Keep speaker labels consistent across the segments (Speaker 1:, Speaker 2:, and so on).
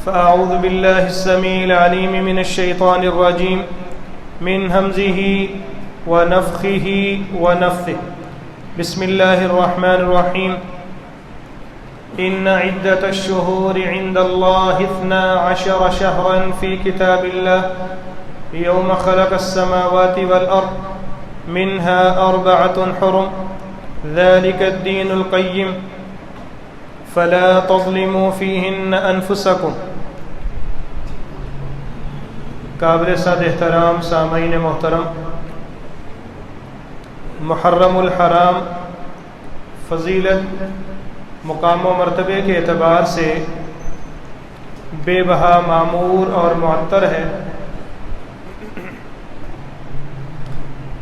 Speaker 1: فأعوذ بالله السميع العليم من الشيطان الرجيم من همزه ونفخه ونفثه بسم الله الرحمن الرحيم إن عدة الشهور عند الله 12 شهرا في كتاب الله يوم خلق السماوات والأرض منها 4 حرم ذلك الدين القيم فلا تظلموا فيهن أنفسكم۔ قابل صد احترام سامعین محترم، محرم الحرام فضیلت، مقام و مرتبے کے اعتبار سے بے بہا، معمور اور معطر ہے۔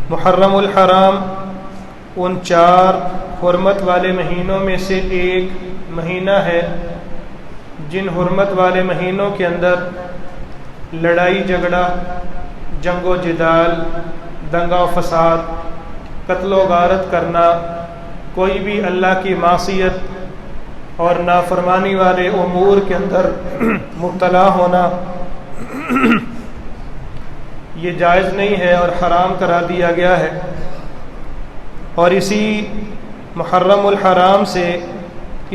Speaker 1: محرم الحرام ان 4 حرمت والے مہینوں میں سے ایک مہینہ ہے جن حرمت والے مہینوں کے اندر لڑائی جھگڑا، جنگ و جدال، دنگا و فساد، قتل و غارت کرنا، کوئی بھی اللہ کی معصیت اور نافرمانی والے امور کے اندر مبتلا ہونا یہ جائز نہیں ہے اور حرام قرار دیا گیا ہے۔ اور اسی محرم الحرام سے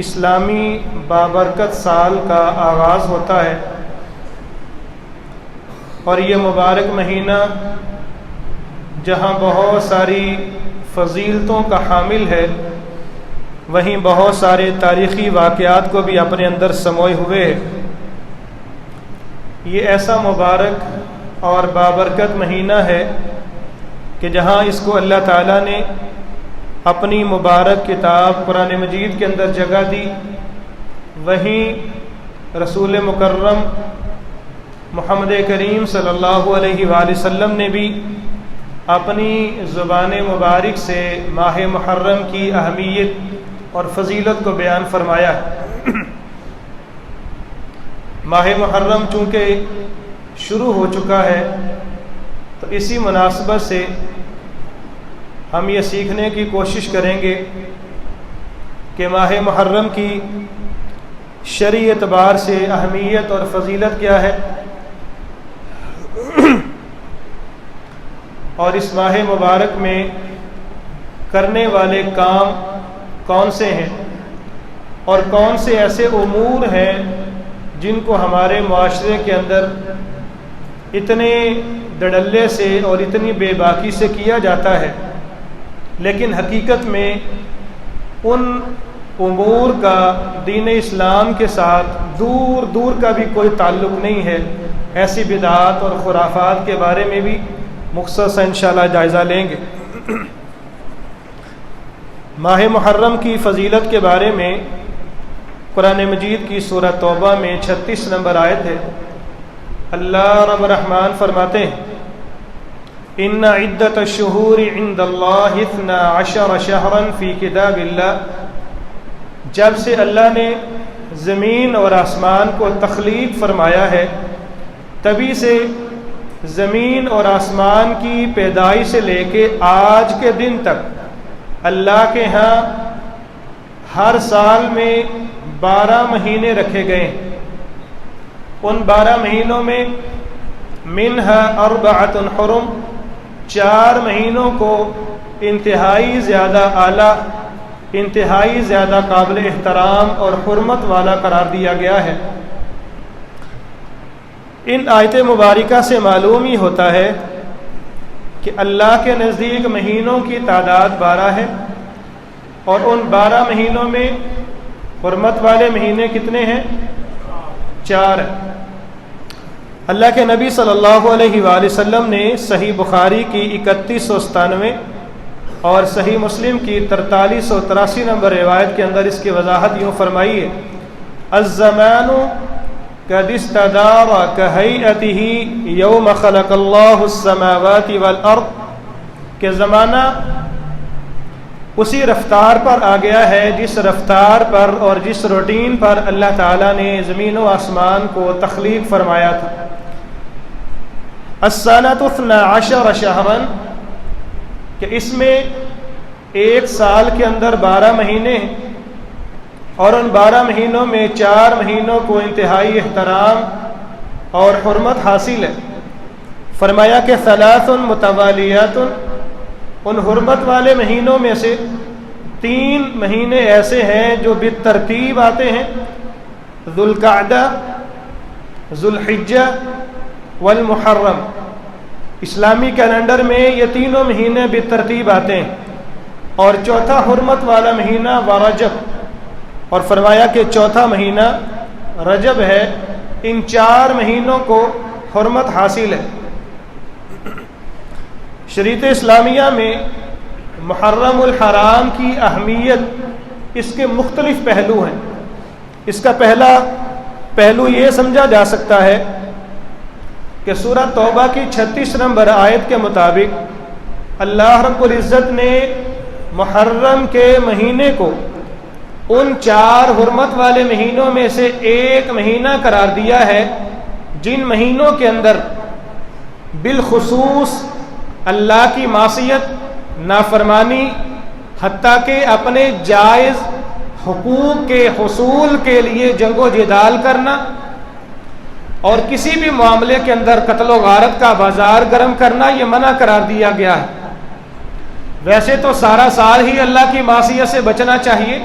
Speaker 1: اسلامی بابرکت سال کا آغاز ہوتا ہے، اور یہ مبارک مہینہ جہاں بہت ساری فضیلتوں کا حامل ہے، وہیں بہت سارے تاریخی واقعات کو بھی اپنے اندر سموئے ہوئے ہے۔ یہ ایسا مبارک اور بابرکت مہینہ ہے کہ جہاں اس کو اللہ تعالیٰ نے اپنی مبارک کتاب قرآن مجید کے اندر جگہ دی، وہیں رسول مکرم محمد کریم صلی اللہ علیہ وآلہ وسلم نے بھی اپنی زبان مبارک سے ماہ محرم کی اہمیت اور فضیلت کو بیان فرمایا ہے۔ ماہ محرم چونکہ شروع ہو چکا ہے تو اسی مناسبت سے ہم یہ سیکھنے کی کوشش کریں گے کہ ماہ محرم کی شرعی اعتبار سے اہمیت اور فضیلت کیا ہے، اور اس ماہ مبارک میں کرنے والے کام کون سے ہیں، اور کون سے ایسے امور ہیں جن کو ہمارے معاشرے کے اندر اتنے دھڑلے سے اور اتنی بے باکی سے کیا جاتا ہے، لیکن حقیقت میں ان امور کا دین اسلام کے ساتھ دور دور کا بھی کوئی تعلق نہیں ہے۔ ایسی بدعات اور خرافات کے بارے میں بھی مختصر انشاءاللہ جائزہ لیں گے۔ ماہ محرم کی فضیلت کے بارے میں قرآن مجید کی سورہ توبہ میں 36 نمبر آیت ہے۔ اللہ رب الرحمن فرماتے ہیں، ان عدت الشہور عند اللہ 12 شہرا فی کتاب اللہ۔ جب سے اللہ نے زمین اور آسمان کو تخلیق فرمایا ہے، تبھی سے زمین اور آسمان کی پیدائش سے لے کے آج کے دن تک اللہ کے ہاں ہر سال میں 12 مہینے رکھے گئے۔ ان 12 مہینوں میں منہا 4 حرم، 4 مہینوں کو انتہائی زیادہ اعلیٰ، انتہائی زیادہ قابل احترام اور حرمت والا قرار دیا گیا ہے۔ ان آیت مبارکہ سے معلوم ہی ہوتا ہے کہ اللہ کے نزدیک مہینوں کی تعداد 12 ہے، اور ان 12 مہینوں میں حرمت والے مہینے کتنے ہیں؟ 4 ہیں۔ اللہ کے نبی صلی اللہ علیہ وآلہ وسلم نے صحیح بخاری کی 3197 اور صحیح مسلم کی 4383 نمبر روایت کے اندر اس کی وضاحت یوں فرمائی ہے، الزمان قد استدار كهيئته يوم خلق الله السماوات والارض، کہ زمانہ اسی رفتار پر آ گیا ہے جس رفتار پر اور جس روٹین پر اللہ تعالیٰ نے زمین و آسمان کو تخلیق فرمایا تھا۔ السنۃ 12 شہرا، کہ اس میں ایک سال کے اندر 12 مہینے ہیں۔ اور ان 12 مہینوں میں 4 مہینوں کو انتہائی احترام اور حرمت حاصل ہے۔ فرمایا کہ ثلاث متوالیات، ان حرمت والے مہینوں میں سے 3 مہینے ایسے ہیں جو بالترتیب آتے ہیں، ذوالقعدہ، ذوالحجہ والمحرم۔ اسلامی کیلنڈر میں یہ تینوں مہینے بالترتیب آتے ہیں، اور چوتھا حرمت والا مہینہ ورجب، اور فرمایا کہ چوتھا مہینہ رجب ہے۔ ان 4 مہینوں کو حرمت حاصل ہے۔ شریعت اسلامیہ میں محرم الحرام کی اہمیت، اس کے مختلف پہلو ہیں۔ اس کا پہلا پہلو یہ سمجھا جا سکتا ہے کہ سورہ توبہ کی 36 نمبر آیت کے مطابق اللہ رب العزت نے محرم کے مہینے کو ان 4 حرمت والے مہینوں میں سے ایک مہینہ قرار دیا ہے، جن مہینوں کے اندر بالخصوص اللہ کی معصیت، نافرمانی، حتیٰ کہ اپنے جائز حقوق کے حصول کے لیے جنگ و جدال کرنا اور کسی بھی معاملے کے اندر قتل و غارت کا بازار گرم کرنا یہ منع قرار دیا گیا ہے۔ ویسے تو سارا سال ہی اللہ کی معصیت سے بچنا چاہیے،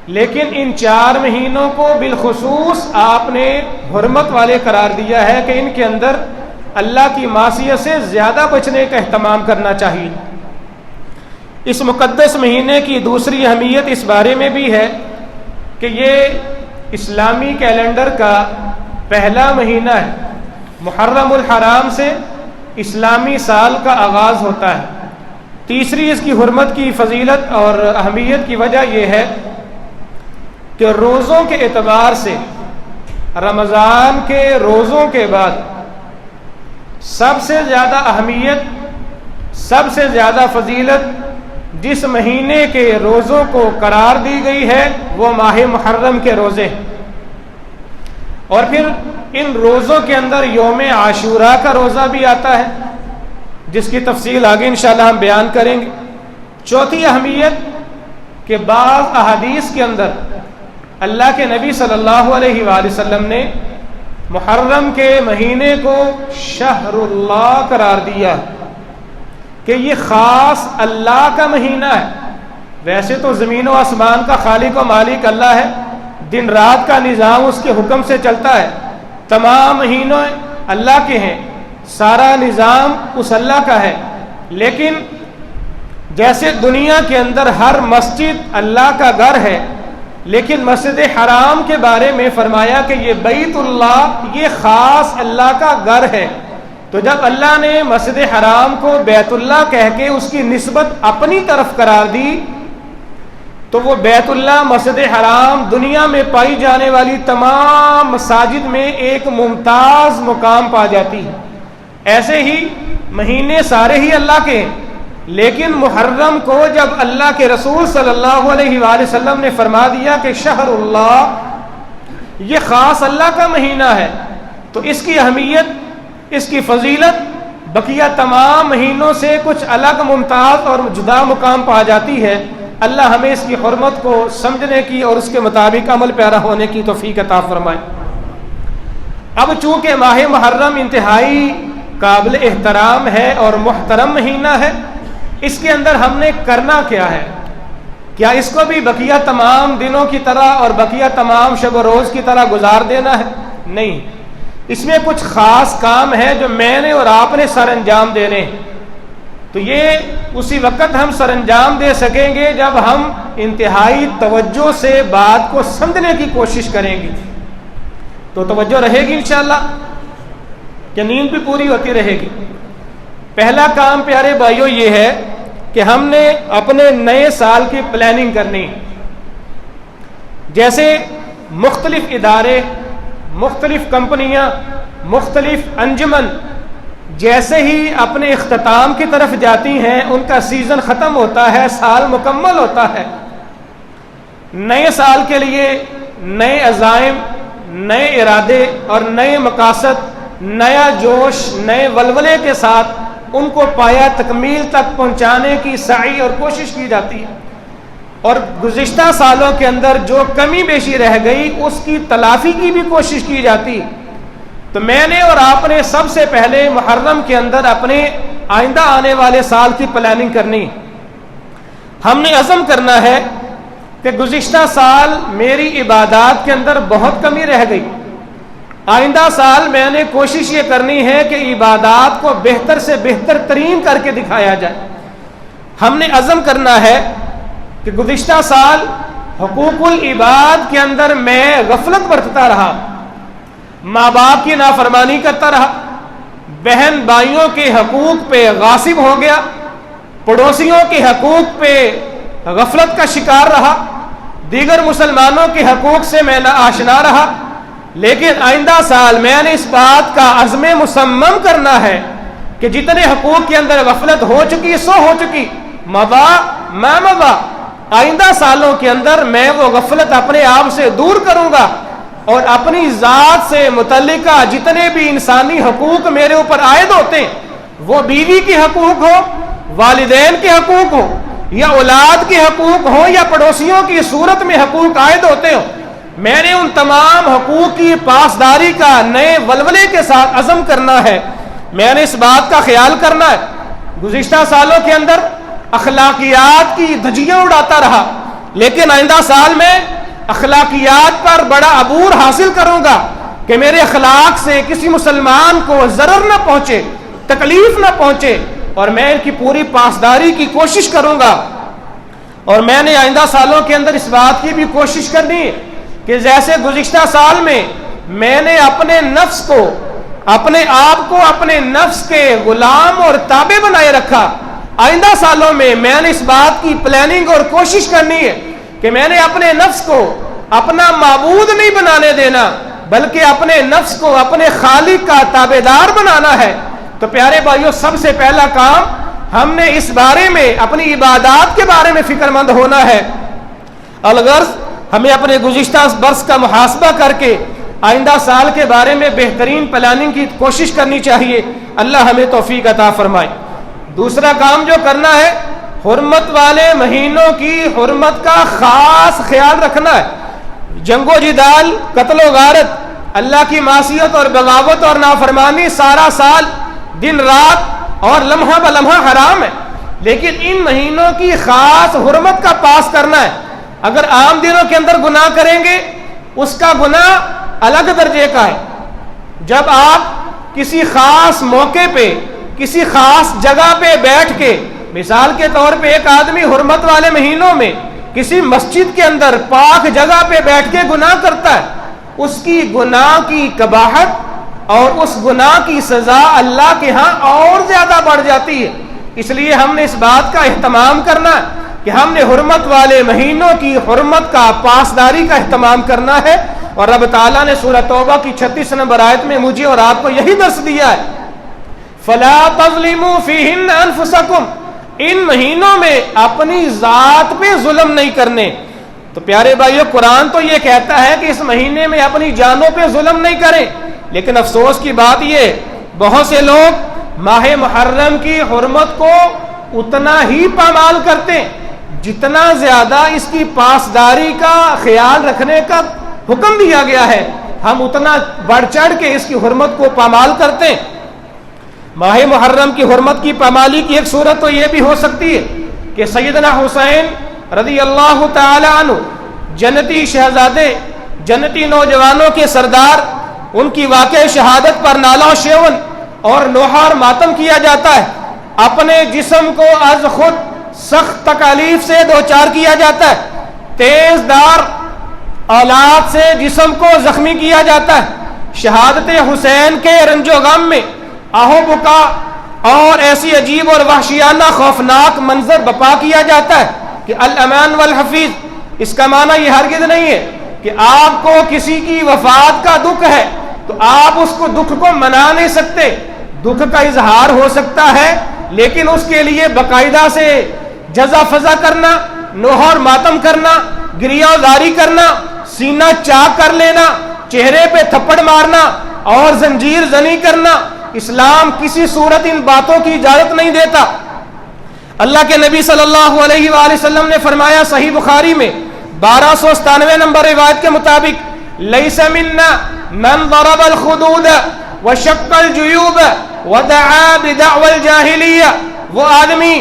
Speaker 1: لیکن ان 4 مہینوں کو بالخصوص آپ نے حرمت والے قرار دیا ہے کہ ان کے اندر اللہ کی معصیت سے زیادہ بچنے کا اہتمام کرنا چاہیے۔ اس مقدس مہینے کی دوسری اہمیت اس بارے میں بھی ہے کہ یہ اسلامی کیلنڈر کا پہلا مہینہ ہے۔ محرم الحرام سے اسلامی سال کا آغاز ہوتا ہے۔ تیسری اس کی حرمت کی فضیلت اور اہمیت کی وجہ یہ ہے کہ روزوں کے اعتبار سے رمضان کے روزوں کے بعد سب سے زیادہ اہمیت، سب سے زیادہ فضیلت جس مہینے کے روزوں کو قرار دی گئی ہے وہ ماہ محرم کے روزے، اور پھر ان روزوں کے اندر یوم عاشوراء کا روزہ بھی آتا ہے، جس کی تفصیل آگے انشاءاللہ ہم بیان کریں گے۔ چوتھی اہمیت کہ بعض احادیث کے اندر اللہ کے نبی صلی اللہ علیہ وآلہ وسلم نے محرم کے مہینے کو شہر اللہ قرار دیا کہ یہ خاص اللہ کا مہینہ ہے۔ ویسے تو زمین و آسمان کا خالق و مالک اللہ ہے، دن رات کا نظام اس کے حکم سے چلتا ہے، تمام مہینوں اللہ کے ہیں، سارا نظام اس اللہ کا ہے، لیکن جیسے دنیا کے اندر ہر مسجد اللہ کا گھر ہے، لیکن مسجد حرام کے بارے میں فرمایا کہ یہ بیت اللہ، یہ خاص اللہ کا گھر ہے۔ تو جب اللہ نے مسجد حرام کو بیت اللہ کہہ کے اس کی نسبت اپنی طرف قرار دی، تو وہ بیت اللہ، مسجد حرام دنیا میں پائی جانے والی تمام مساجد میں ایک ممتاز مقام پا جاتی ہے۔ ایسے ہی مہینے سارے ہی اللہ کے ہیں، لیکن محرم کو جب اللہ کے رسول صلی اللہ علیہ وآلہ وسلم نے فرما دیا کہ شہر اللہ، یہ خاص اللہ کا مہینہ ہے، تو اس کی اہمیت، اس کی فضیلت بقیہ تمام مہینوں سے کچھ الگ، ممتاز اور جدا مقام پا جاتی ہے۔ اللہ ہمیں اس کی حرمت کو سمجھنے کی اور اس کے مطابق عمل پیرا ہونے کی توفیق عطا فرمائے۔ اب چونکہ ماہ محرم انتہائی قابل احترام ہے اور محترم مہینہ ہے، اس کے اندر ہم نے کرنا کیا ہے؟ کیا اس کو بھی بقیہ تمام دنوں کی طرح اور بقیہ تمام شب و روز کی طرح گزار دینا ہے؟ نہیں، اس میں کچھ خاص کام ہے جو میں نے اور آپ نے سر انجام دینے ہیں۔ تو یہ اسی وقت ہم سر انجام دے سکیں گے جب ہم انتہائی توجہ سے بات کو سمجھنے کی کوشش کریں گے۔ تو توجہ رہے گی انشاءاللہ کہ نیند بھی پوری ہوتی رہے گی۔ پہلا کام پیارے بھائیوں یہ ہے کہ ہم نے اپنے نئے سال کی پلاننگ کرنی، جیسے مختلف ادارے، مختلف کمپنیاں، مختلف انجمن جیسے ہی اپنے اختتام کی طرف جاتی ہیں، ان کا سیزن ختم ہوتا ہے، سال مکمل ہوتا ہے، نئے سال کے لیے نئے عزائم، نئے ارادے اور نئے مقاصد، نیا جوش، نئے ولولے کے ساتھ ان کو پایا تکمیل تک پہنچانے کی سعی اور کوشش کی جاتی ہے۔ اور گزشتہ سالوں کے اندر جو کمی بیشی رہ گئی اس کی تلافی کی بھی کوشش کی جاتی. تو میں نے اور آپ نے سب سے پہلے محرم کے اندر اپنے آئندہ آنے والے سال کی پلاننگ کرنی. ہم نے عزم کرنا ہے کہ گزشتہ سال میری عبادات کے اندر بہت کمی رہ گئی. آئندہ سال میں نے کوشش یہ کرنی ہے کہ عبادات کو بہتر سے بہتر ترین کر کے دکھایا جائے. ہم نے عزم کرنا ہے کہ گزشتہ سال حقوق العباد کے اندر میں غفلت برتتا رہا, ماں باپ کی نافرمانی کرتا رہا, بہن بھائیوں کے حقوق پہ غاصب ہو گیا, پڑوسیوں کے حقوق پہ غفلت کا شکار رہا, دیگر مسلمانوں کے حقوق سے میں ناآشنا رہا. لیکن آئندہ سال میں نے اس بات کا عزم مصمم کرنا ہے کہ جتنے حقوق کے اندر غفلت ہو چکی سو ہو چکی, مبا ما مبا, آئندہ سالوں کے اندر میں وہ غفلت اپنے آپ سے دور کروں گا اور اپنی ذات سے متعلقہ جتنے بھی انسانی حقوق میرے اوپر عائد ہوتے ہیں, وہ بیوی کے حقوق ہو, والدین کے حقوق ہو, یا اولاد کے حقوق ہو, یا پڑوسیوں کی صورت میں حقوق عائد ہوتے ہو, میں نے ان تمام حقوق کی پاسداری کا نئے ولولے کے ساتھ عزم کرنا ہے. میں نے اس بات کا خیال کرنا ہے. گزشتہ سالوں کے اندر اخلاقیات کی دھجیاں اڑاتا رہا, لیکن آئندہ سال میں اخلاقیات پر بڑا عبور حاصل کروں گا کہ میرے اخلاق سے کسی مسلمان کو ضرر نہ پہنچے, تکلیف نہ پہنچے, اور میں ان کی پوری پاسداری کی کوشش کروں گا. اور میں نے آئندہ سالوں کے اندر اس بات کی بھی کوشش کرنی ہے کہ جیسے گزشتہ سال میں نے اپنے نفس کو, اپنے آپ کو اپنے نفس کے غلام اور تابع بنائے رکھا, آئندہ سالوں میں نے اس بات کی پلاننگ اور کوشش کرنی ہے کہ میں نے اپنے نفس کو اپنا معبود نہیں بنانے دینا, بلکہ اپنے نفس کو اپنے خالق کا تابع دار بنانا ہے. تو پیارے بھائیوں, سب سے پہلا کام ہم نے اس بارے میں, اپنی عبادات کے بارے میں فکر مند ہونا ہے. الغرض ہمیں اپنے گزشتہ برس کا محاسبہ کر کے آئندہ سال کے بارے میں بہترین پلاننگ کی کوشش کرنی چاہیے. اللہ ہمیں توفیق عطا فرمائے. دوسرا کام جو کرنا ہے, حرمت والے مہینوں کی حرمت کا خاص خیال رکھنا ہے. جنگ و جدال, قتل و غارت, اللہ کی معصیت اور بغاوت اور نافرمانی سارا سال دن رات اور لمحہ بلمحہ حرام ہے, لیکن ان مہینوں کی خاص حرمت کا پاس کرنا ہے. اگر عام دنوں کے اندر گناہ کریں گے اس کا گناہ الگ درجے کا ہے. جب آپ کسی خاص موقع پہ کسی خاص جگہ پہ بیٹھ کے, مثال کے طور پہ ایک آدمی حرمت والے مہینوں میں کسی مسجد کے اندر پاک جگہ پہ بیٹھ کے گناہ کرتا ہے, اس کی گناہ کی قباحت اور اس گناہ کی سزا اللہ کے ہاں اور زیادہ بڑھ جاتی ہے. اس لیے ہم نے اس بات کا اہتمام کرنا ہے کہ ہم نے حرمت والے مہینوں کی حرمت کا پاسداری کا اہتمام کرنا ہے. اور رب تعالیٰ نے سورہ توبہ کی 36 نمبر آیت میں مجھے اور آپ کو یہی درس دیا ہے, فَلَا تَظْلِمُوا فِيهِنَّ أَنفُسَكُمْ, ان مہینوں میں اپنی ذات پہ ظلم نہیں کرنے. تو پیارے بھائیو, قرآن تو یہ کہتا ہے کہ اس مہینے میں اپنی جانوں پہ ظلم نہیں کریں, لیکن افسوس کی بات یہ, بہت سے لوگ ماہ محرم کی حرمت کو اتنا ہی پامال کرتے ہیں جتنا زیادہ اس کی پاسداری کا خیال رکھنے کا حکم دیا گیا ہے, ہم اتنا بڑھ چڑھ کے اس کی حرمت کو پامال کرتے ہیں. ماہ محرم کی حرمت کی پامالی کی ایک صورت تو یہ بھی ہو سکتی ہے کہ سیدنا حسین رضی اللہ تعالی عنہ, جنتی شہزادے, جنتی نوجوانوں کے سردار, ان کی واقع شہادت پر نالہ و شیون اور نوحار ماتم کیا جاتا ہے. اپنے جسم کو از خود سخت تکالیف سے دوچار کیا جاتا ہے, تیز دار آلات سے جسم کو زخمی کیا جاتا ہے. شہادت حسین کے رنج و غم میں آہو بکا اور ایسی عجیب اور وحشیانہ خوفناک منظر بپا کیا جاتا ہے کہ الامان والحفیظ, اس کا معنی یہ ہرگز نہیں ہے کہ آپ کو کسی کی وفات کا دکھ ہے تو آپ اس کو دکھ کو منا نہیں سکتے. دکھ کا اظہار ہو سکتا ہے, لیکن اس کے لیے باقاعدہ سے جزا فضا کرنا, نوح اور ماتم کرنا, گریہ زاری کرنا, سینہ چاک کر لینا, چہرے پہ تھپڑ مارنا اور زنجیر زنی کرنا, اسلام کسی صورت ان باتوں کی اجازت نہیں دیتا. اللہ کے نبی صلی اللہ علیہ وآلہ وسلم نے فرمایا صحیح بخاری میں 1297 نمبر روایت کے مطابق لیس منا من ضرب الخدود وشق الجیوب ودعا بدعوى الجاہلیہ، وہ آدمی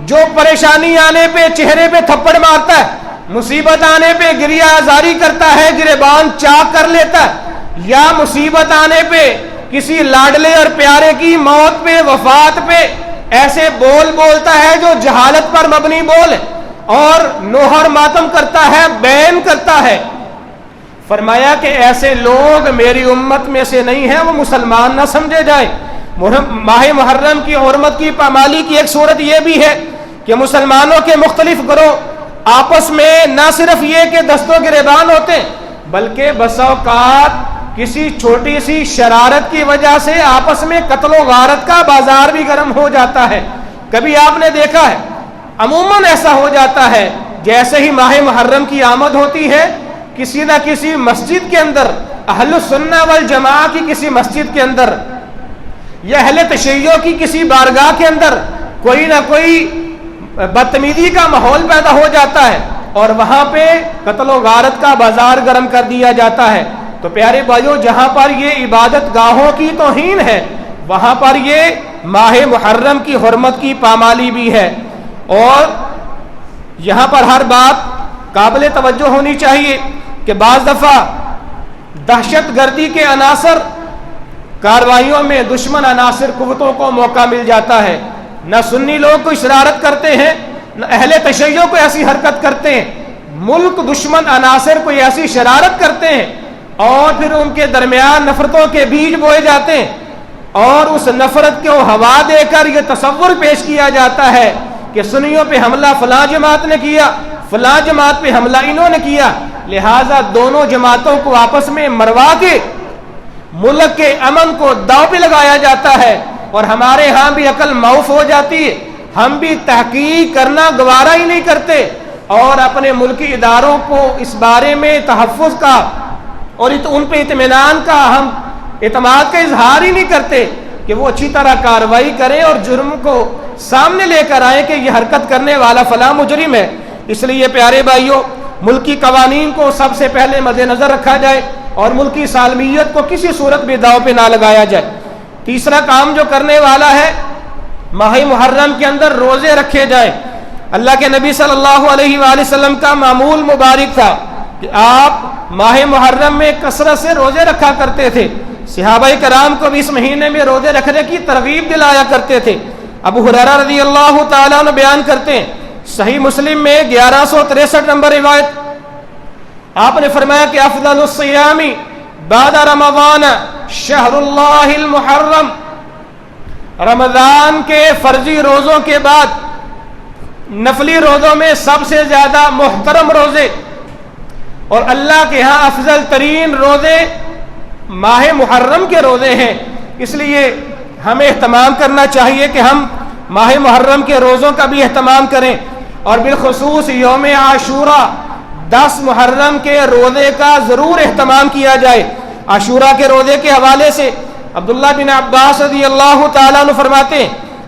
Speaker 1: جو پریشانی آنے پہ چہرے پہ تھپڑ مارتا ہے، مصیبت آنے پہ گریہ آزاری کرتا ہے، گریبان چاک کر لیتا ہے، یا مصیبت آنے پہ کسی لاڈلے اور پیارے کی موت پہ وفات پہ ایسے بول بولتا ہے جو جہالت پر مبنی بول اور نوحر ماتم کرتا ہے، بین کرتا ہے، فرمایا کہ ایسے لوگ میری امت میں سے نہیں ہیں، وہ مسلمان نہ سمجھے جائیں۔ ماہ محرم کی حرمت کی پامالی کی ایک صورت یہ بھی ہے کہ مسلمانوں کے مختلف گروہ آپس میں نہ صرف یہ کہ دست و گریبان ہوتے ہیں، بلکہ بس اوقات کسی چھوٹی سی شرارت کی وجہ سے آپس میں قتل و غارت کا بازار بھی گرم ہو جاتا ہے۔ کبھی آپ نے دیکھا ہے عموماً ایسا ہو جاتا ہے جیسے ہی ماہ محرم کی آمد ہوتی ہے، کسی نہ کسی مسجد کے اندر، اہل السنہ والجماعہ کی کسی مسجد کے اندر یا اہل تشیع کی کسی بارگاہ کے اندر کوئی نہ کوئی بدتمیزی کا ماحول پیدا ہو جاتا ہے اور وہاں پہ قتل و غارت کا بازار گرم کر دیا جاتا ہے۔ تو پیارے بھائیوں، جہاں پر یہ عبادت گاہوں کی توہین ہے، وہاں پر یہ ماہ محرم کی حرمت کی پامالی بھی ہے، اور یہاں پر ہر بات قابل توجہ ہونی چاہیے کہ بعض دفعہ دہشت گردی کے عناصر کارروائیوں میں دشمن عناصر قوتوں کو موقع مل جاتا ہے، نہ سنی لوگ کوئی شرارت کرتے ہیں، نہ اہل تشیع کو ایسی حرکت کرتے ہیں، ملک دشمن عناصر کوئی ایسی شرارت کرتے ہیں اور پھر ان کے درمیان نفرتوں کے بیج بوئے جاتے ہیں، اور اس نفرت کو ہوا دے کر یہ تصور پیش کیا جاتا ہے کہ سنیوں پہ حملہ فلاں جماعت نے کیا، فلاں جماعت پہ حملہ انہوں نے کیا، لہٰذا دونوں جماعتوں کو آپس میں مروا کے ملک کے امن کو داؤ پہ لگایا جاتا ہے، اور ہمارے ہاں بھی عقل معاف ہو جاتی ہے، ہم بھی تحقیق کرنا گوارا ہی نہیں کرتے اور اپنے ملکی اداروں کو اس بارے میں تحفظ کا اور ان پہ اطمینان کا، ہم اعتماد کا اظہار ہی نہیں کرتے کہ وہ اچھی طرح کارروائی کریں اور جرم کو سامنے لے کر آئیں کہ یہ حرکت کرنے والا فلاں مجرم ہے۔ اس لیے پیارے بھائیوں، ملکی قوانین کو سب سے پہلے مد نظر رکھا جائے اور ملکی سالمیت کو کسی صورت بھی داؤ پہ نہ لگایا جائے۔ تیسرا کام جو کرنے والا ہے، ماہ محرم کے اندر روزے رکھے جائیں۔ اللہ کے نبی صلی اللہ علیہ وآلہ وسلم کا معمول مبارک تھا کہ آپ ماہ محرم میں کثرت سے روزے رکھا کرتے تھے، صحابہ کرام کو بھی اس مہینے میں روزے رکھنے کی ترغیب دلایا کرتے تھے۔ ابو ہریرہ رضی اللہ تعالیٰ عنہ بیان کرتے ہیں، صحیح مسلم میں 1163 نمبر روایت، آپ نے فرمایا کہ افضل الصیام بعد رمضان شہر اللہ المحرم، رمضان کے فرضی روزوں کے بعد نفلی روزوں میں سب سے زیادہ محترم روزے اور اللہ کے ہاں افضل ترین روزے ماہ محرم کے روزے ہیں۔ اس لیے ہمیں اہتمام کرنا چاہیے کہ ہم ماہ محرم کے روزوں کا بھی اہتمام کریں، اور بالخصوص یوم عاشوراء 10 محرم کے روزے کا ضرور اہتمام کیا جائے۔ عاشوراء کے روزے کے حوالے سے عبداللہ بن عباس رضی اللہ تعالیٰ عنہ فرماتے ہیں،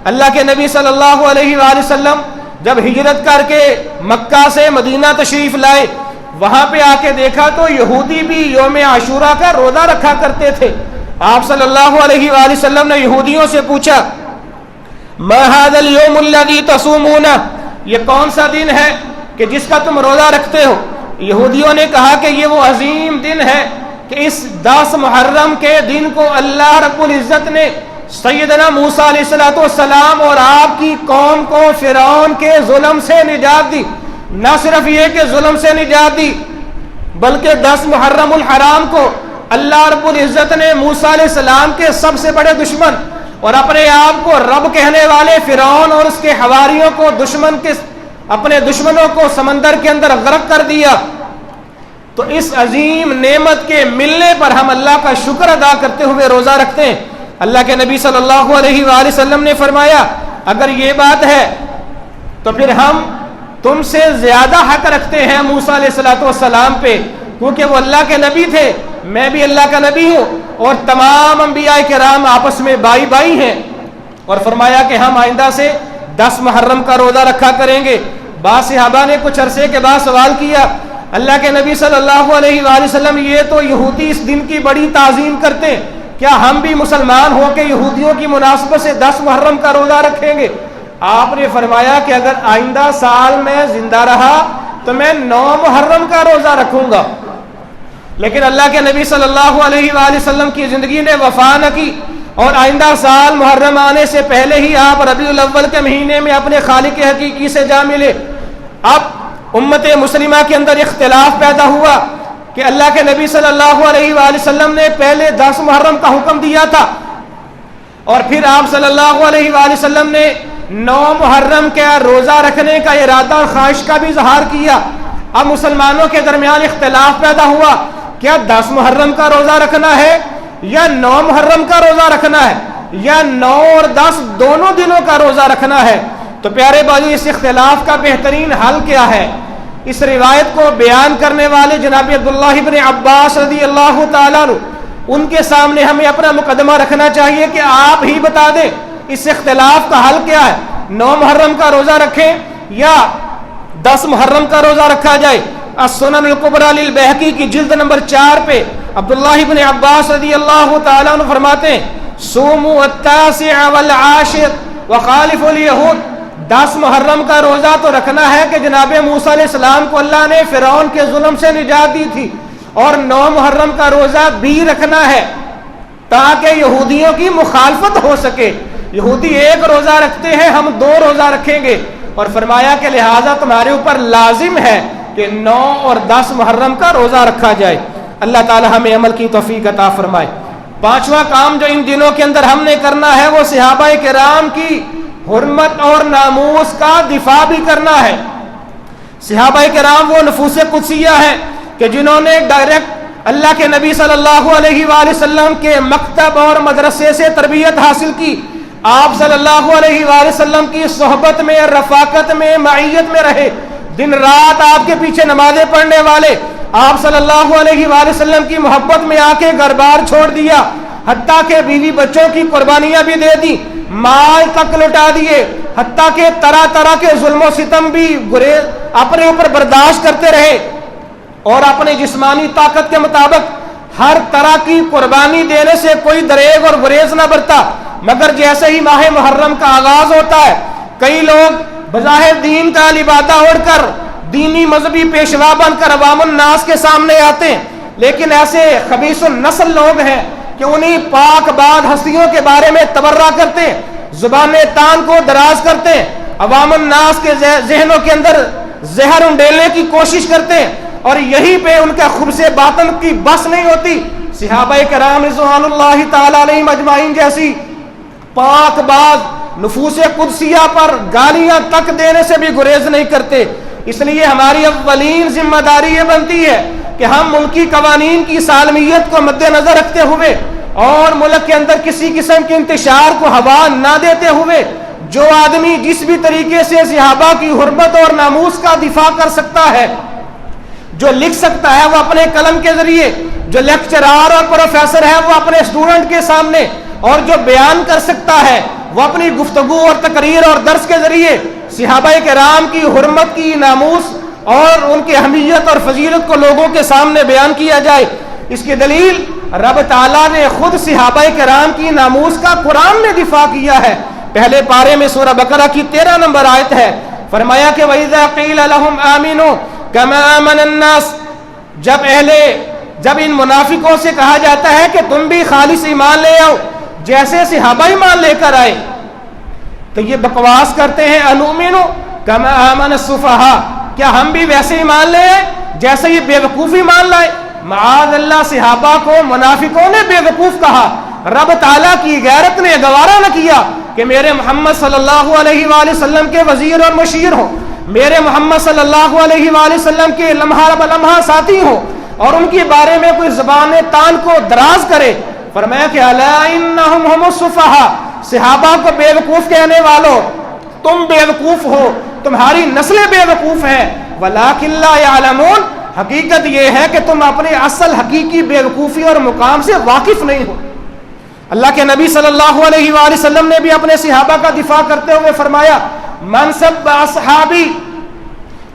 Speaker 1: اللہ کے نبی صلی اللہ علیہ وآلہ وسلم جب ہجرت کر کے مکہ سے مدینہ تشریف لائے، وہاں پہ آ کے دیکھا تو یہودی بھی یوم عاشوراء کا روزہ رکھا کرتے تھے۔ آپ صلی اللہ علیہ وآلہ وسلم نے یہودیوں سے پوچھا، ما ھذا اليوم الذی تصومون، یہ کون سا دن ہے کہ جس کا تم روزہ رکھتے ہو؟ یہودیوں نے کہا کہ یہ وہ عظیم دن ہے کہ اس 10 محرم کے دن کو اللہ رب العزت نے سیدنا موسیٰ علیہ السلام اور آپ کی قوم کو فرعون کے ظلم سے نجات دی۔ نہ صرف یہ کہ ظلم سے نجات دی، بلکہ 10 محرم الحرام کو اللہ رب العزت نے موسیٰ علیہ السلام کے سب سے بڑے دشمن اور اپنے آپ کو رب کہنے والے فرعون اور اس کے حواریوں کو اپنے دشمنوں کو سمندر کے اندر غرق کر دیا۔ تو اس عظیم نعمت کے ملنے پر ہم اللہ کا شکر ادا کرتے ہوئے روزہ رکھتے ہیں۔ اللہ کے نبی صلی اللہ علیہ وآلہ وسلم نے فرمایا، اگر یہ بات ہے تو پھر ہم تم سے زیادہ حق رکھتے ہیں موسیٰ علیہ السلام پہ، کیونکہ وہ اللہ کے نبی تھے، میں بھی اللہ کا نبی ہوں، اور تمام انبیاء کرام آپس میں بائی بائی ہیں۔ اور فرمایا کہ ہم آئندہ سے 10 محرم کا روزہ رکھا کریں گے۔ بعض صحابہ نے کچھ عرصے کے بعد سوال کیا، اللہ کے نبی صلی اللہ علیہ وآلہ وسلم یہ تو یہودی اس دن کی بڑی تعظیم کرتے ہیں، کیا ہم بھی مسلمان ہو کے یہودیوں کی مناسبت سے 10 محرم کا روزہ رکھیں گے؟ آپ نے فرمایا کہ اگر آئندہ سال میں زندہ رہا تو میں 9 محرم کا روزہ رکھوں گا، لیکن اللہ کے نبی صلی اللہ علیہ وآلہ وسلم کی زندگی نے وفا نہ کی، اور آئندہ سال محرم آنے سے پہلے ہی آپ ربیع الاول کے مہینے میں اپنے خالق حقیقی سے جا ملے۔ اب امت مسلمہ کے اندر اختلاف پیدا ہوا کہ اللہ کے نبی صلی اللہ علیہ وآلہ وسلم نے پہلے 10 محرم کا حکم دیا تھا، اور پھر آپ صلی اللہ علیہ وآلہ وسلم نے 9 محرم کا روزہ رکھنے کا ارادہ اور خواہش کا بھی اظہار کیا۔ اب مسلمانوں کے درمیان اختلاف پیدا ہوا، کیا 10 محرم کا روزہ رکھنا ہے یا 9 محرم کا روزہ رکھنا ہے، یا 9 اور 10 دونوں دنوں کا روزہ رکھنا ہے؟ تو پیارے بھائی، اس اختلاف کا بہترین حل کیا ہے؟ اس روایت کو بیان کرنے والے جناب عبداللہ ابن عباس رضی اللہ تعالیٰ عنہ، ان کے سامنے ہمیں اپنا مقدمہ رکھنا چاہیے کہ آپ ہی بتا دیں اس اختلاف کا حل کیا ہے، 9 محرم کا روزہ رکھیں یا 10 محرم کا روزہ رکھا جائے۔ السنن الکبریٰ للبیہقی کی جلد نمبر 4 پہ عبداللہ ابن عباس رضی اللہ تعالیٰ عنہ فرماتے ہیں، صوموا التاسع والعاشر وخالفوا اليہود، 10 محرم کا روزہ تو رکھنا ہے کہ جناب موسیٰ علیہ السلام کو اللہ نے فرعون کے ظلم سے نجات دی تھی، اور 9 محرم کا روزہ بھی رکھنا ہے تاکہ یہودیوں کی مخالفت ہو سکے۔ یہودی 1 روزہ رکھتے ہیں، ہم 2 روزہ رکھیں گے، اور فرمایا کہ لہٰذا تمہارے اوپر لازم ہے کہ 9 اور 10 محرم کا روزہ رکھا جائے۔ اللہ تعالی ہمیں عمل کی توفیق عطا فرمائے۔ 5واں کام جو ان دنوں کے اندر ہم نے کرنا ہے وہ صحابہ کرام کی حرمت اور ناموس کا دفاع بھی کرنا ہے۔ صحابہ کرام وہ نفوس قدسیہ ہیں کہ جنہوں نے ڈائریکٹ اللہ کے نبی صلی اللہ علیہ وآلہ وسلم کے مکتب اور مدرسے سے تربیت حاصل کی، آپ صلی اللہ علیہ وآلہ وسلم کی صحبت میں، رفاقت میں، معیت میں رہے، دن رات آپ کے پیچھے نمازیں پڑھنے والے، آپ صلی اللہ علیہ وآلہ وسلم کی محبت میں آ کے گھر بار چھوڑ دیا، حتیٰ کہ بیوی بچوں کی قربانیاں بھی دے دی، مال تک لٹا دیے، حتیٰ کہ طرح طرح کے ظلم و ستم بھی اپنے اوپر برداشت کرتے رہے، اور اپنے جسمانی طاقت کے مطابق ہر طرح کی قربانی دینے سے کوئی دریغ اور گریز نہ برتا، مگر جیسے ہی ماہ محرم کا آغاز ہوتا ہے، کئی لوگ بظاہر دین کا لبادہ اوڑھ کر، دینی مذہبی پیشوا بن کر عوام الناس کے سامنے آتے ہیں، لیکن ایسے خبیث النسل لوگ ہیں کہ انہیں پاک باد ہستیوں کے بارے میں تبرہ کرتے ہیں، زبان تان کو دراز کرتے ہیں، عوام الناس کے ذہنوں کے اندر زہر انڈیلنے کی کوشش کرتے ہیں، اور یہی پہ ان کا خبث باطن کی بس نہیں ہوتی۔ صحابہ کرام رضوان اللہ تعالی علیہم اجمعین جیسی پاک باز نفوس قدسیہ پر گالیاں تک دینے سے بھی گریز نہیں کرتے۔ اس لیے ہماری اولین ذمہ داری یہ بنتی ہے کہ ہم ملکی قوانین کی سالمیت کو مد نظر رکھتے ہوئے اور ملک کے اندر کسی قسم کے انتشار کو ہوا نہ دیتے ہوئے، جو آدمی جس بھی طریقے سے صحابہ کی حرمت اور ناموس کا دفاع کر سکتا ہے، جو لکھ سکتا ہے وہ اپنے قلم کے ذریعے، جو لیکچرار اور پروفیسر ہے وہ اپنے اسٹوڈنٹ کے سامنے، اور جو بیان کر سکتا ہے وہ اپنی گفتگو اور تقریر اور درس کے ذریعے صحابہ کرام کی حرمت کی ناموس اور ان کی اہمیت اور فضیلت کو لوگوں کے سامنے بیان کیا جائے۔ اس کی دلیل رب تعالیٰ نے خود صحابہ کرام کی ناموس کا قرآن میں دفاع کیا ہے۔ پہلے پارے میں سورہ بقرہ کی 13 نمبر آیت ہے، فرمایا کہ وَإِذَا قِيلَ لَهُمْ آمِنُوا كَمَا آمَنَ النَّاسِ، جب ان منافقوں سے کہا جاتا ہے کہ تم بھی خالص ایمان لے آؤ جیسے صحابہ ایمان لے کر آئے، تو یہ بکواس کرتے ہیں، انؤمن کما آمن السفہاء، کیا ہم بھی ویسے ایمان لے آئے جیسے یہ بے وقوف ایمان لائے؟ معاذ اللہ، صحابہ کو منافقوں نے بے وقوف کہا، رب تعالیٰ کی غیرت نے گوارا نہ کیا کہ میرے محمد صلی اللہ علیہ وآلہ وسلم کے وزیر اور مشیر ہوں، میرے محمد صلی اللہ علیہ وآلہ وسلم کے لمحہ بلمحہ ساتھی ہوں، اور ان کے بارے میں کوئی زبان تان کو دراز کرے۔ فرمایا کہ الا انہم هم السفہاء، صحابہ کو بے وقوف کہنے والوں، تم بے وقوف ہو، تمہاری نسلیں بے وقوف ہیں، ولکن لا یعلمون، حقیقت یہ ہے کہ تم اپنے اصل حقیقی بے وقوفی اور مقام سے واقف نہیں ہو۔ اللہ کے نبی صلی اللہ علیہ وآلہ وسلم نے بھی اپنے صحابہ کا دفاع کرتے ہوئے فرمایا من سب اصحابی،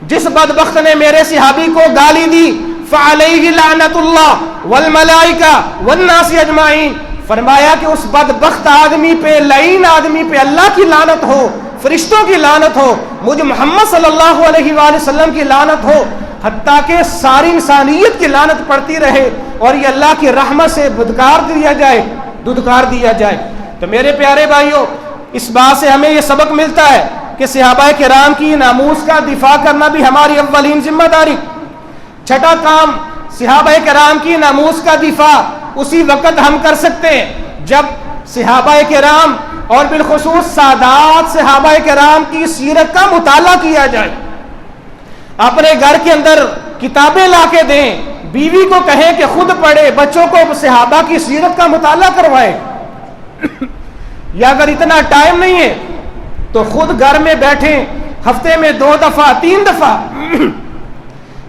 Speaker 1: جس بدبخت نے میرے صحابی کو گالی دی، فعلیہ لعنت اللہ والملائکہ والناس اجمعین، فرمایا کہ اس بدبخت آدمی پہ، لعین آدمی پہ اللہ کی لعنت ہو، فرشتوں کی لعنت ہو، مجھ محمد صلی اللہ علیہ وآلہ وسلم کی لعنت ہو، حتیٰ کہ ساری انسانیت کی لعنت پڑتی رہے اور یہ اللہ کی رحمت سے دودکار دیا جائے۔ تو میرے پیارے بھائیوں، اس بات سے ہمیں یہ سبق ملتا ہے کہ صحابہ کرام کی ناموس کا دفاع کرنا بھی ہماری اولین ذمہ داری۔ چھٹا کام، صحابہ کرام کی ناموس کا دفاع اسی وقت ہم کر سکتے ہیں جب صحابہ کرام اور بالخصوص سادات صحابہ کرام کی سیرت کا مطالعہ کیا جائے۔ اپنے گھر کے اندر کتابیں لا کے دیں، بیوی کو کہیں کہ خود پڑھے، بچوں کو صحابہ کی سیرت کا مطالعہ کروائے، یا اگر اتنا ٹائم نہیں ہے تو خود گھر میں بیٹھیں، ہفتے میں 2 دفعہ 3 دفعہ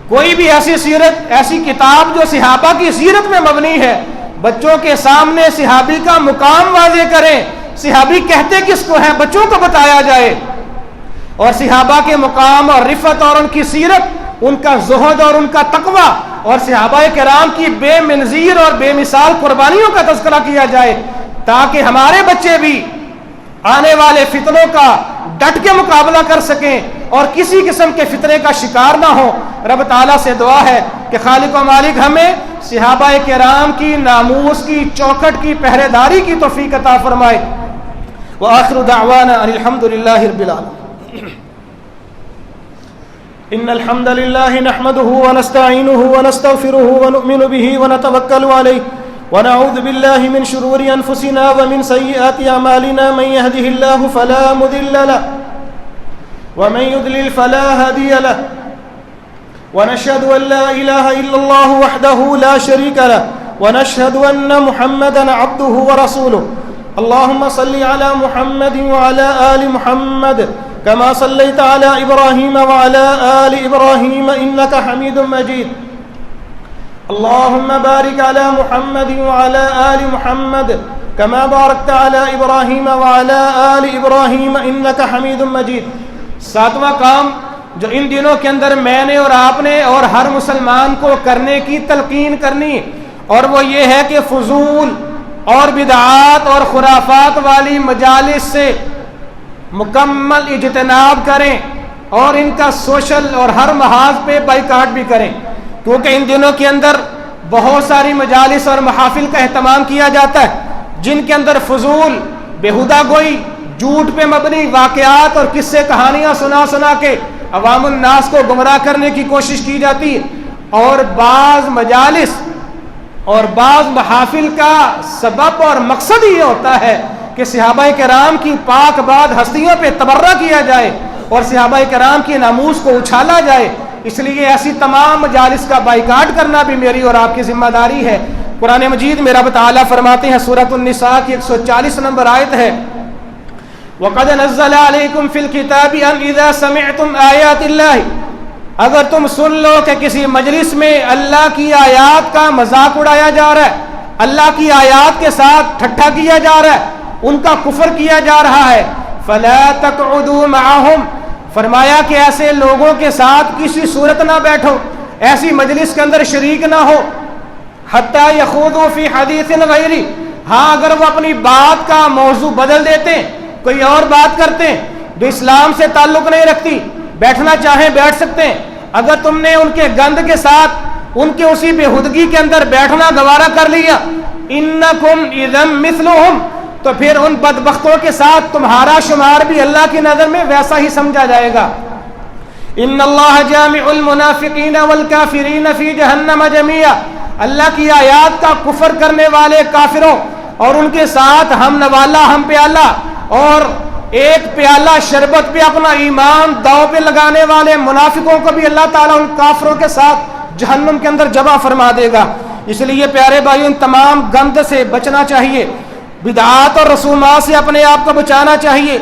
Speaker 1: کوئی بھی ایسی سیرت، ایسی کتاب جو صحابہ کی سیرت میں مبنی ہے، بچوں کے سامنے صحابی کا مقام واضح کریں، صحابی کہتے کس کو ہیں بچوں کو بتایا جائے، اور صحابہ کے مقام اور رفعت اور ان کی سیرت، ان کا زہد اور ان کا تقوی اور صحابہ کرام کی بے منظیر اور بے مثال قربانیوں کا تذکرہ کیا جائے، تاکہ ہمارے بچے بھی آنے والے فتنوں کا ڈٹ کے مقابلہ کر سکیں اور کسی قسم کے فتنے کا شکار نہ ہو۔ رب تعالیٰ سے دعا ہے کہ خالق و مالک ہمیں صحابہ کرام کی ناموس کی چوکھٹ کی پہرے داری کی توفیق عطا فرمائے۔ وآخر دعوانا ان الحمد للہ رب العالمین۔ ان الحمد للہ نحمده ونستعینه ونستغفره ونؤمن به ونتوکل علیہ ونعوذ باللہ من شرور انفسنا ومن سیئات اعمالنا، من يهده الله فلا مضل له ومن يضلل فلا هادي له، ونشهد ان لا اله الا الله وحده لا شريك له، ونشهد ان محمدا عبده ورسوله۔ اللهم صل على محمد وعلى آل محمد كما صليت على إبراهيم وعلى آل إبراهيم إنك حميد مجيد۔ اللهم بارك على محمد وعلى آل محمد كما باركت على إبراهيم وعلى آل إبراهيم إنك حميد مجيد۔ ساتواں کام جو ان دنوں کے اندر میں نے اور آپ نے اور ہر مسلمان کو کرنے کی تلقین کرنی، اور وہ یہ ہے کہ فضول اور بدعات اور خرافات والی مجالس سے مکمل اجتناب کریں اور ان کا سوشل اور ہر محاذ پہ بائیکاٹ بھی کریں، کیونکہ ان دنوں کے اندر بہت ساری مجالس اور محافل کا اہتمام کیا جاتا ہے جن کے اندر فضول، بیہودہ گوئی، جھوٹ پہ مبنی واقعات اور قصے کہانیاں سنا کے عوام الناس کو گمراہ کرنے کی کوشش کی جاتی ہے، اور بعض مجالس اور بعض محافل کا سبب اور مقصد یہ ہوتا ہے کہ صحابہ کرام کی پاک بعد ہستیوں پہ تبرہ کیا جائے اور صحابہ کرام کی ناموس کو اچھالا جائے۔ اس لیے ایسی تمام مجالس کا بائیکاٹ کرنا بھی میری اور آپ کی ذمہ داری ہے۔ قرآن مجید میں رب تعالیٰ فرماتے ہیں، سورۃ النساء کی 140 نمبر آیت ہے، وَقَدْ نَزَّلَ عَلَيْكُمْ فِي الْكِتَابِ أَنْ إِذَا سَمِعْتُمْ آيَاتِ اللَّهِ، اگر تم سن لو کہ کسی مجلس میں اللہ کی آیات کا مذاق اڑایا جا رہا ہے، اللہ کی آیات کے ساتھ ٹھٹھا کیا جا رہا ہے، ان کا کفر کیا جا رہا ہے، فَلَا تَقْعُدُوا مَعَهُمْ، فرمایا کہ ایسے لوگوں کے ساتھ کسی صورت نہ بیٹھو، ایسی مجلس کے اندر شریک نہ ہو، حَتَّى يَخُوضُوا فِي حَدِيثٍ غَيْرِهِ، ہاں اگر وہ اپنی بات کا موضوع بدل دیتے ہیں، کوئی اور بات کرتے ہیں جو اسلام سے تعلق نہیں رکھتی، بیٹھنا چاہیں بیٹھ سکتے ہیں، اگر تم نے ان کے گند کے ساتھ ان کے اسی بےہودگی کے اندر بیٹھنا گوارا کر لیا، انکم اذا مثلہم، تو پھر ان بدبختوں کے ساتھ تمہارا شمار بھی اللہ کی نظر میں ویسا ہی سمجھا جائے گا۔ ان اللہ جامع المنافقین والکافرین فی جہنم جمیعا، اللہ کی آیات کا کفر کرنے والے کافروں اور ان کے ساتھ ہم نوالا ہم پیالہ اور ایک پیالہ شربت پہ اپنا ایمان داؤ پہ لگانے والے منافقوں کو بھی اللہ تعالیٰ ان کافروں کے ساتھ جہنم کے اندر جمع فرما دے گا۔ اس لیے پیارے بھائیو، ان تمام گند سے بچنا چاہیے، بدعات اور رسومات سے اپنے آپ کو بچانا چاہیے۔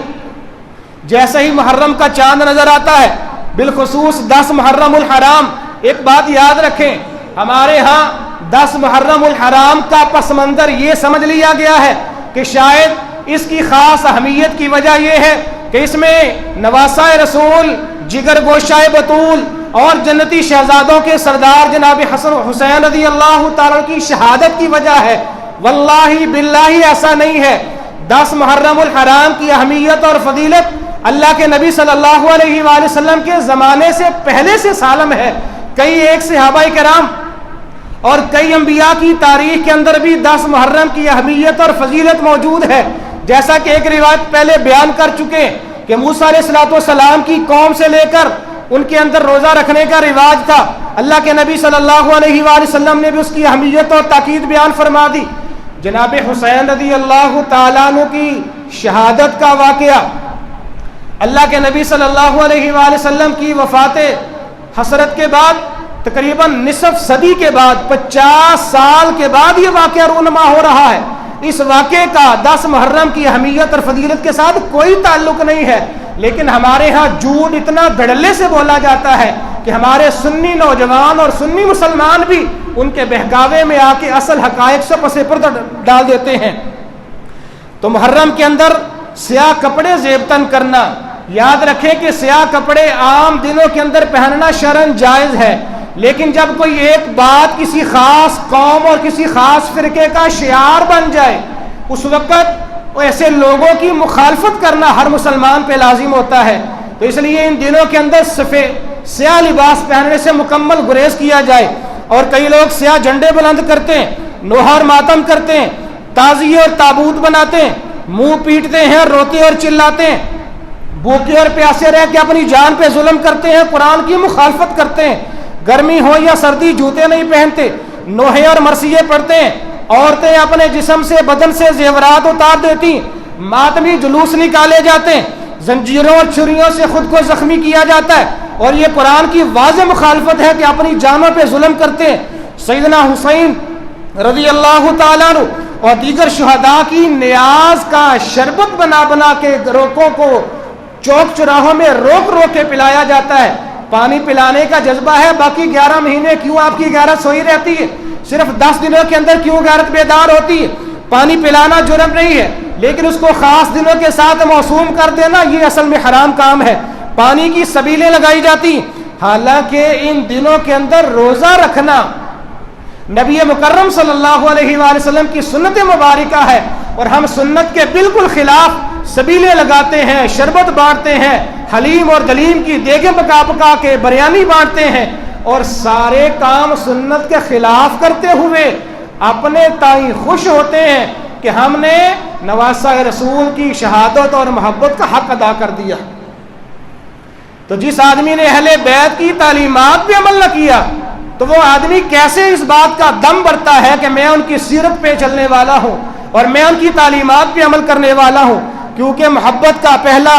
Speaker 1: جیسے ہی محرم کا چاند نظر آتا ہے، بالخصوص 10 محرم الحرام، ایک بات یاد رکھیں، ہمارے ہاں 10 محرم الحرام کا پس منظر یہ سمجھ لیا گیا ہے کہ شاید اس کی خاص اہمیت کی وجہ یہ ہے کہ اس میں نواسہ رسول، جگر گوشہ بطول اور جنتی شہزادوں کے سردار جناب حسن حسین رضی اللہ تعالیٰ کی شہادت کی وجہ ہے۔ واللہ باللہ ایسا نہیں ہے۔ 10 محرم الحرام کی اہمیت اور فضیلت اللہ کے نبی صلی اللہ علیہ وآلہ وسلم کے زمانے سے پہلے سے سالم ہے۔ کئی ایک صحابہ کرام اور کئی انبیاء کی تاریخ کے اندر بھی 10 محرم کی اہمیت اور فضیلت موجود ہے۔ جیسا کہ ایک روایت پہلے بیان کر چکے کہ موسیٰ علیہ السلام کی قوم سے لے کر ان کے اندر روزہ رکھنے کا رواج تھا۔ اللہ کے نبی صلی اللہ علیہ وآلہ وسلم نے بھی اس کی اہمیت اور تاکید بیان فرما دی۔ جناب حسین رضی اللہ تعالیٰ عنہ کی شہادت کا واقعہ، اللہ کے نبی صلی اللہ علیہ وآلہ وسلم کی وفات حسرت کے بعد تقریباً نصف صدی کے بعد 50 سال کے بعد یہ واقعہ رونما ہو رہا ہے۔ اس واقعے کا 10 محرم کی اہمیت اور فضیلت کے ساتھ کوئی تعلق نہیں ہے، لیکن ہمارے ہاں جھوٹ اتنا دھڑلے سے بولا جاتا ہے کہ ہمارے سنی نوجوان اور سنی مسلمان بھی ان کے بہکاوے میں آ کے اصل حقائق سے پس پردہ ڈال دیتے ہیں۔ تو محرم کے اندر سیاہ کپڑے زیبتن کرنا، یاد رکھیں کہ سیاہ کپڑے عام دنوں کے اندر پہننا شرعاً جائز ہے، لیکن جب کوئی ایک بات کسی خاص قوم اور کسی خاص فرقے کا شعار بن جائے، اس وقت ایسے لوگوں کی مخالفت کرنا ہر مسلمان پہ لازم ہوتا ہے۔ تو اس لیے ان دنوں کے اندر سیاہ لباس پہننے سے مکمل گریز کیا جائے۔ اور کئی لوگ سیاہ جھنڈے بلند کرتے ہیں، نوحہ ماتم کرتے ہیں، تعزیے اور تابوت بناتے ہیں، منہ پیٹتے ہیں، روتے اور چلاتے ہیں، بھوکے اور پیاسے رہ کے اپنی جان پہ ظلم کرتے ہیں، قرآن کی مخالفت کرتے ہیں، گرمی ہو یا سردی جوتے نہیں پہنتے، نوحے اور مرثیے پڑھتے ہیں، عورتیں اپنے جسم سے بدن سے زیورات اتار دیتی، ماتمی جلوس نکالے جاتے ہیں، زنجیروں اور چھریوں سے خود کو زخمی کیا جاتا ہے، اور یہ قرآن کی واضح مخالفت ہے کہ اپنی جانوں پہ ظلم کرتے ہیں۔ سیدنا حسین رضی اللہ تعالیٰ عنہ اور دیگر شہداء کی نیاز کا شربت بنا بنا کے روکوں کو چوک چراہوں میں روک روک کے پلایا جاتا ہے۔ پانی پلانے کا جذبہ ہے، باقی 11 مہینے کیوں آپ کی غیرت سوئی رہتی ہے؟ صرف 10 دنوں کے اندر کیوں غیرت بیدار ہوتی ہے؟ پانی پلانا جرم نہیں ہے، لیکن اس کو خاص دنوں کے ساتھ موسوم کر دینا یہ اصل میں حرام کام ہے۔ پانی کی سبیلیں لگائی جاتی، حالانکہ ان دنوں کے اندر روزہ رکھنا نبی مکرم صلی اللہ علیہ وآلہ وسلم کی سنت مبارکہ ہے، اور ہم سنت کے بالکل خلاف سبیلیں لگاتے ہیں، شربت بانٹتے ہیں، حلیم اور دلیم کی دیگیں پکا پکا کے بریانی بانٹتے ہیں، اور سارے کام سنت کے خلاف کرتے ہوئے اپنے تئیں خوش ہوتے ہیں کہ ہم نے نواسہ رسول کی شہادت اور محبت کا حق ادا کر دیا۔ تو جس آدمی نے اہل بیت کی تعلیمات پہ عمل نہ کیا، تو وہ آدمی کیسے اس بات کا دم بھرتا ہے کہ میں ان کی سیرت پہ چلنے والا ہوں اور میں ان کی تعلیمات پہ عمل کرنے والا ہوں؟ کیونکہ محبت کا پہلا